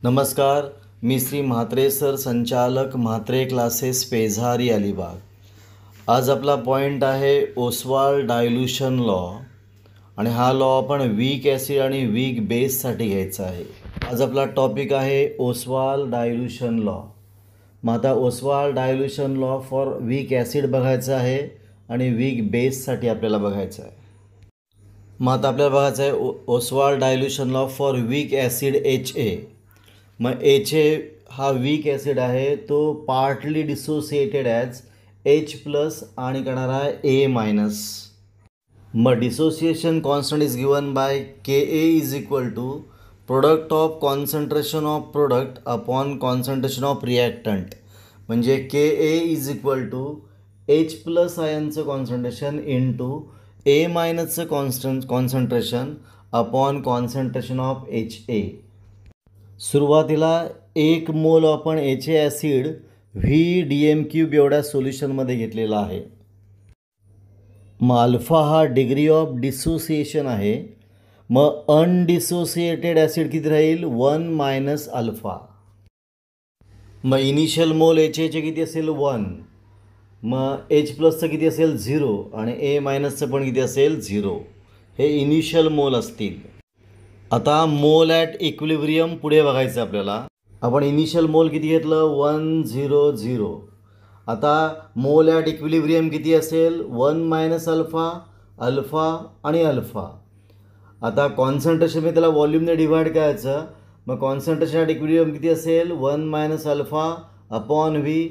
नमस्कार, मी श्री म्हात्रे सर, संचालक म्हात्रे क्लासेस, पेझारी, अलिबाग. आज आपला पॉईंट आहे ओस्वाल्ड डायल्यूशन लॉ आणि हा लॉ आपण वीक ॲसिड आणि वीक बेससाठी घ्यायचा आहे. आज आपला टॉपिक आहे ओस्वाल्ड डायल्यूशन लॉ. मग आता Ostwald dilution law for weak acid बघायचं आहे आणि वीक बेससाठी आपल्याला बघायचं आहे. मग आता आपल्याला बघायचं आहे Ostwald dilution law for weak acid HA. मग HA हा वीक ॲसिड आहे, तो पार्टली डिसोसिएटेड ॲज H+ आणि करणारा A-. मग dissociation constant is given by Ka is equal to product of concentration of product upon concentration of reactant. म्हणजे Ka is equal to H+ आयनचं concentration into A- concentration upon concentration of HA. सुरुवातीला 1 मोल आपण HA acid VDM³ एवढ्या सोल्युशनमध्ये घेतलेला आहे. मग alpha हा डिग्री ऑफ डिसोसिएशन आहे. मग अनडिसोसिएटेड ॲसिड किती राहील? 1 - अल्फा. मग इनिशियल मोल HAचे किती असेल? 1. मग H+चं किती असेल? 0 आणि A- पण किती असेल? 0. हे इनिशियल मोल असतील. आता मोल ॲट इक्विलिब्रियम पुढे बघायचं आपल्याला. आपण इनिशियल मोल किती घेतलं? 100. आता मोल ॲट इक्विलिब्रियम किती असेल? 1 - अल्फा, अल्फा आणि अल्फा. आता कॉन्सन्ट्रेशन मी त्याला व्हॉल्यूमने डिवाइड करायचं. मग कॉन्सन्ट्रेशन ॲट इक्विलिब्रियम किती असेल? 1 - alpha upon V,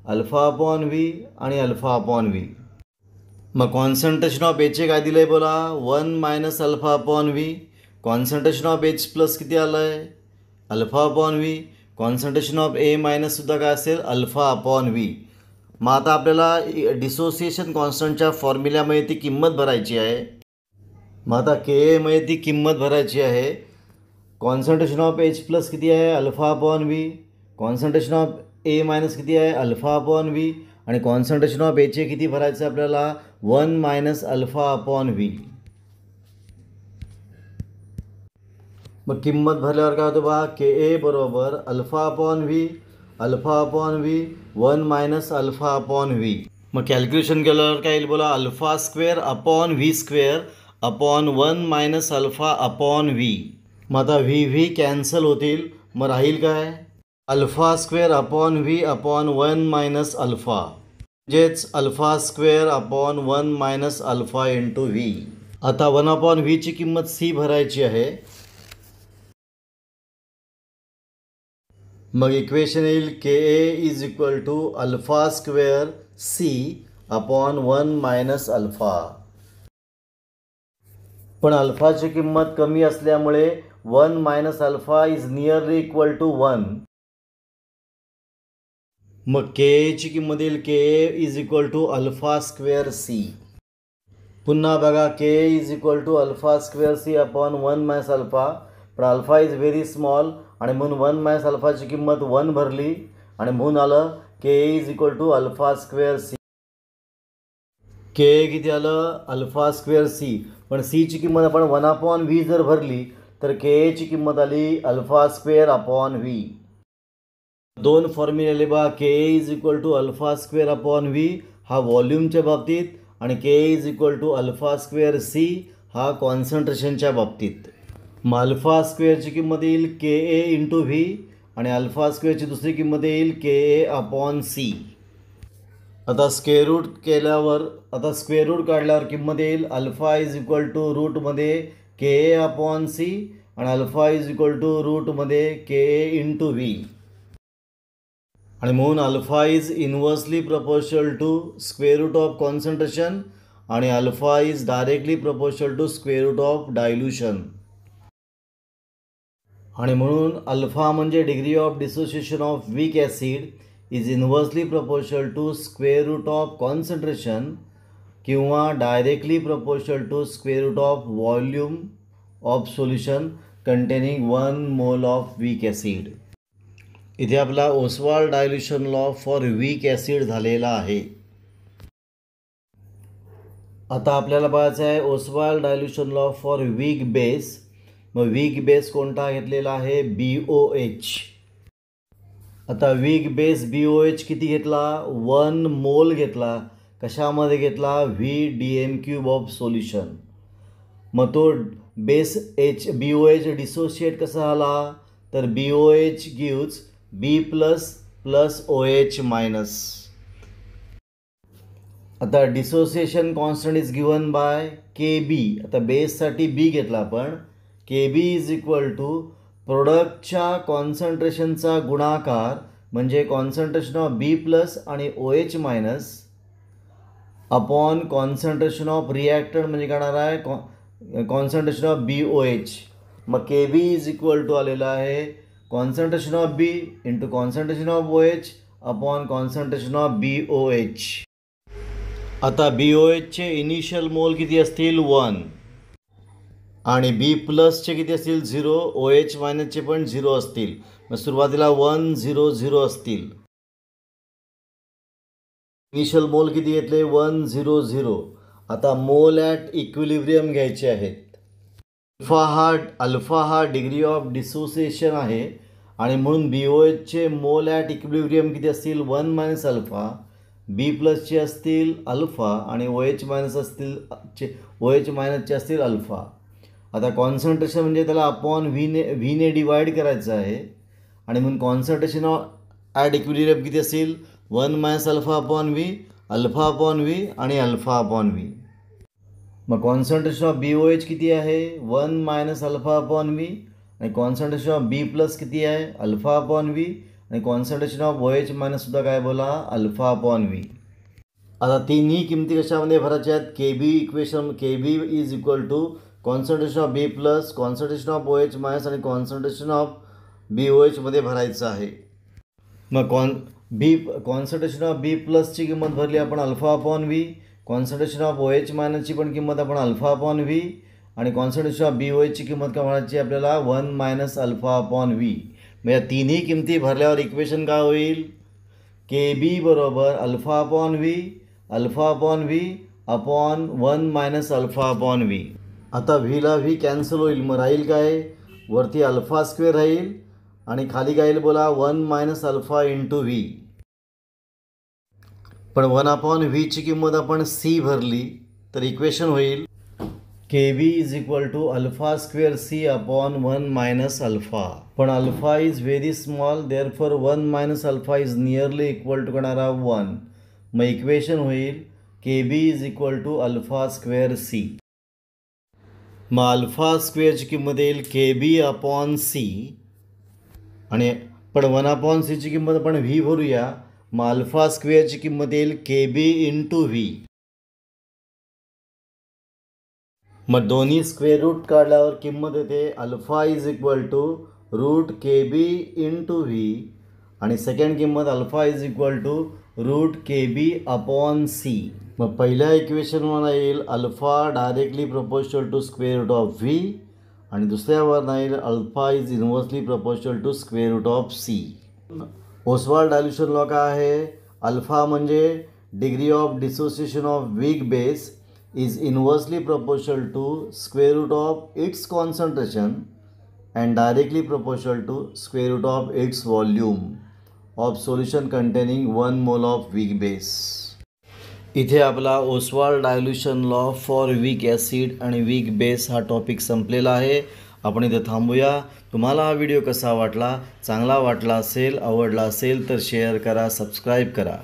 alpha upon V आणि अल्फा अपॉन V. मग कॉन्सन्ट्रेशन ऑफ HA काय दिलं आहे बोला? 1 - alpha upon V. Concentration of H+ किती आलं आहे? Alpha upon V. Concentration of A- सुद्धा काय असेल? Alpha upon V. मग आता आपल्याला डिसोसिएशन कॉन्स्टंटच्या फॉर्म्युल्यामध्ये ती किंमत भरायची आहे. मग आता Ka ती किंमत भरायची आहे. कॉन्सन्ट्रेशन ऑफ H+ किती आहे? Alpha upon V. Concentration of A- किती आहे? Alpha upon V. आणि कॉन्सन्ट्रेशन ऑफ HA किती भरायचं आपल्याला? 1 - अल्फा अपॉन V. मग किंमत भरल्यावर काय होतं बा? Ka बरोबर alpha upon V, alpha upon V, 1 - alpha upon V. मग कॅल्क्युलेशन केल्यावर काय येईल बोला? Alpha square upon V square upon 1 - alpha upon V. मग आता V कॅन्सल होतील. मग राहील काय? Alpha square upon V upon 1 - alpha. म्हणजेच alpha square upon 1 - alpha into V. आता 1 अपॉन Vची किंमत C भरायची आहे. मग इक्वेशन येईल Ka is equal to alpha square C upon 1 - alpha. पण अल्फाची किंमत कमी असल्यामुळे 1 - alpha is nearly equal to 1. मग Kaची किंमत येईल Ka is equal to alpha square C. पुन्हा बघा Ka is equal to alpha square C upon 1 - alpha. पण अल्फा इज व्हेरी स्मॉल आणि म्हणून 1 - अल्फाची किंमत 1 भरली आणि म्हणून आलं Ka is equal to alpha square C. Ka किती आलं? Alpha square C. पण Cची किंमत आपण 1 अपॉन V जर भरली तर Kaची किंमत आली अल्फा स्क्वेअर अपॉन V. दोन फॉर्म्युले आले बा. Ka is equal to alpha square upon V हा व्हॉल्यूमच्या बाबतीत आणि Ka is equal to alpha square C हा कॉन्सन्ट्रेशनच्या बाबतीत. मग अल्फा स्क्वेअरची किंमत येईल Ka इंटू V आणि अल्फा स्क्वेअरची दुसरी किंमत येईल Ka अपॉन C. आता स्क्वेअर रूट काढल्यावर किंमत येईल अल्फा इज इक्वल टू रूटमध्ये Ka अपॉन C आणि अल्फा इज इक्वल टू रूटमध्ये Ka इंटू V. आणि म्हणून alpha is inversely proportional to square root of concentration आणि alpha is directly proportional to square root of dilution. आणि म्हणून alpha म्हणजे degree of dissociation of weak acid is inversely proportional to square root of concentration किंवा directly proportional to square root of volume of solution containing 1 mole of weak acid. इथे आपला Ostwald dilution law for weak acid झालेला आहे. आता आपल्याला बघायचं आहे Ostwald dilution law for weak base. मग वीक बेस कोणता घेतलेला आहे? BOH. आता वीक बेस BOH किती घेतला? 1 मोल घेतला. कशामध्ये घेतला? VDM³ of solution. मग तो बेस BOH डिसोशिएट कसा झाला? तर BOH gives B plus OH minus. आता dissociation constant is given by KB. आता बेससाठी B घेतला आपण. KB इज इक्वल टू प्रोडक्टच्या कॉन्सन्ट्रेशनचा गुणाकार म्हणजे कॉन्सन्ट्रेशन ऑफ B प्लस आणि OH minus upon concentration of reactant म्हणजे काय होणार आहे? Concentration of BOH. मग KB इज इक्वल टू आलेला आहे concentration of B into concentration of OH upon concentration of BOH. आता BOHचे इनिशियल मोल किती असतील? 1 आणि B प्लसचे किती असतील? 0. OH मायनसचे पण 0 असतील. मग सुरुवातीला 1 0 0 असतील. इनिशियल मोल किती घेतले? 1 0 0. आता मोल ॲट इक्विलिब्रियम घ्यायचे आहेत. अल्फा हा डिग्री ऑफ डिसोसिएशन आहे आणि म्हणून BOHचे मोल ॲट इक्विलिब्रियम किती असतील? 1 मायनस अल्फा. B प्लसचे असतील अल्फा आणि OH मायनसचे असतील अल्फा. आता कॉन्सन्ट्रेशन म्हणजे त्याला अपॉन व्हीने डिवाईड करायचं आहे आणि म्हणून कॉन्सन्ट्रेशन ॲट इक्विलिब्रियम किती असेल? 1 minus alpha upon V, alpha upon V आणि अल्फा अपॉन V. मग कॉन्सन्ट्रेशन ऑफ BOH किती आहे? 1 मायनस अल्फा अपॉन V आणि कॉन्सन्ट्रेशन ऑफ B प्लस किती आहे? अल्फा अपॉन V आणि कॉन्सन्ट्रेशन ऑफ OH मायनससुद्धा काय बोला? Alpha upon V. आता तिन्ही किमती कशामध्ये भरायच्या आहेत? KB equation. KB is equal to concentration of B plus, concentration of OH minus आणि कॉन्सन्ट्रेशन ऑफ BOH मध्ये भरायचं आहे. मग कॉन्सन्ट्रेशन ऑफ B प्लसची किंमत भरली आपण alpha upon V, concentration of OH मायनसची पण किंमत आपण अल्फा अपॉन V आणि कॉन्सन्ट्रेशन ऑफ BOHची किंमत काय भरायची आपल्याला? 1 मायनस अल्फा अपॉन V. मग या तिन्ही किमती भरल्यावर इक्वेशन काय होईल? KB बरोबर alpha upon V, alpha upon V upon 1 minus alpha upon V. आता व्हीला व्ही कॅन्सल होईल. मग राहील काय? वरती अल्फा स्क्वेअर राहील आणि खाली काय येईल बोला? 1 मायनस अल्फा इंटू V. पण 1 अपॉन व्हीची किंमत आपण C भरली तर इक्वेशन होईल KB is equal to alpha square C upon 1 minus alpha. पण alpha is very small therefore 1 minus alpha is nearly equal to करणारा 1. मग इक्वेशन होईल KB is equal to alpha square C. मग alpha स्क्वेअरची किंमत येईल KB upon C आणि पण 1 अपॉन Cची किंमत आपण V भरूया. मग अल्फा स्क्वेअरची किंमत येईल KB इंटू V. मग दोन्ही स्क्वेअर रूट काढल्यावर किंमत येते alpha is equal to root KB into V आणि सेकंड किंमत alpha is equal to root KB upon C. मग पहिल्या इक्वेशनवर येईल alpha directly proportional to square root of V आणि दुसऱ्यावर येईल alpha is inversely proportional to square root of C. Ostwald dilution law काय आहे? अल्फा म्हणजे degree of dissociation of weak base is inversely proportional to square root of its concentration and directly proportional to square root of its volume of solution containing 1 mole of weak base. इथे आपला Ostwald dilution law for weak acid आणि weak base हा topic संपलेला आहे. आपण इथे थांबूया. तुम्हाला हा व्हिडिओ कसा वाटला? चांगला वाटला असेल, आवडला असेल तर शेअर करा, सबस्क्राईब करा.